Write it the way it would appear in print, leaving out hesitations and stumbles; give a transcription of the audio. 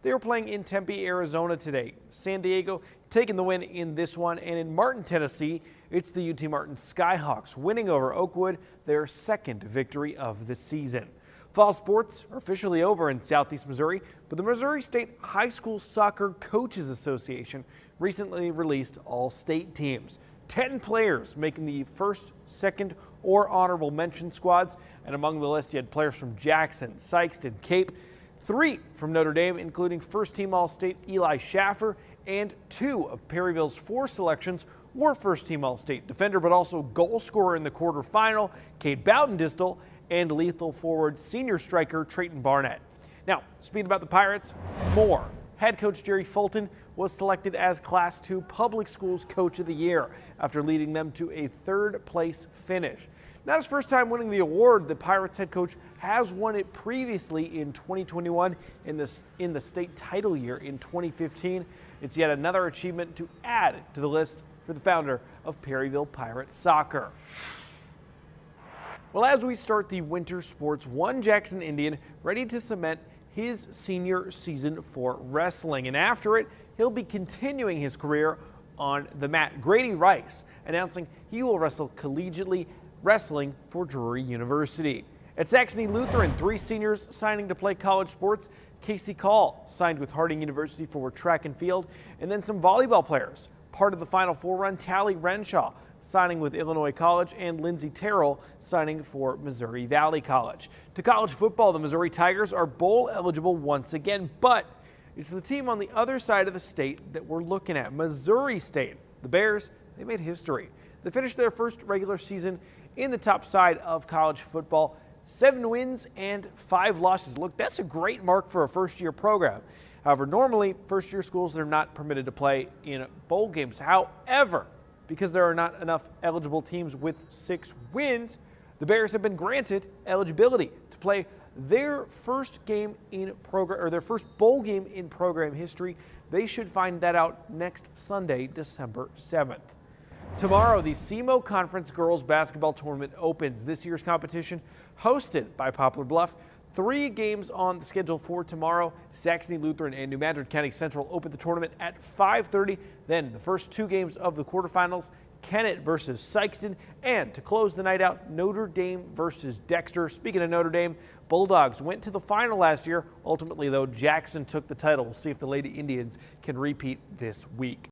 They were playing in Tempe, Arizona today. San Diego taking the win in this one, and in Martin, Tennessee, it's the UT Martin Skyhawks winning over Oakwood, their second victory of the season. Fall sports are officially over in Southeast Missouri, but the Missouri State High School Soccer Coaches Association recently released all state teams. 10 players making the first, second, or honorable mention squads, and among the list you had players from Jackson, Sikeston, Cape, 3 from Notre Dame, including first-team All-State Eli Schaffer, and 2 of Perryville's 4 selections were first-team All-State defender, but also goal scorer in the quarterfinal, Cade Bowden-Distel, and lethal forward senior striker Trayton Barnett. Now, speaking about the Pirates, more. Head coach Jerry Fulton was selected as Class II Public Schools Coach of the Year after leading them to a third-place finish. Not his first time winning the award. The Pirates head coach has won it previously in 2021 in the state title year in 2015. It's yet another achievement to add to the list for the founder of Perryville Pirates Soccer. Well, as we start the winter sports, one Jackson Indian ready to cement his senior season for wrestling, and after it, he'll be continuing his career on the mat. Grady Rice announcing he will wrestle collegiately wrestling for Drury University. At Saxony Lutheran, 3 seniors signing to play college sports. Casey Call signed with Harding University for track and field, and then some volleyball players. Part of the Final Four run, Tally Renshaw signing with Illinois College, and Lindsey Terrell signing for Missouri Valley College. To college football, the Missouri Tigers are bowl eligible once again, but it's the team on the other side of the state that we're looking at, Missouri State. The Bears, they made history. They finished their first regular season in the top side of college football, 7 wins and 5 losses. Look, that's a great mark for a first-year program. However, normally first-year schools are not permitted to play in bowl games. However, because there are not enough eligible teams with 6 wins, the Bears have been granted eligibility to play their first game in program, or their first bowl game in program history. They should find that out next Sunday, December 7th. Tomorrow, the SEMO Conference Girls Basketball Tournament opens. This year's competition hosted by Poplar Bluff. 3 games on the schedule for tomorrow. Saxony Lutheran and New Madrid County Central open the tournament at 5:30. Then the first 2 games of the quarterfinals, Kennett versus Sikeston, and to close the night out, Notre Dame versus Dexter. Speaking of Notre Dame, Bulldogs went to the final last year. Ultimately, though, Jackson took the title. We'll see if the Lady Indians can repeat this week.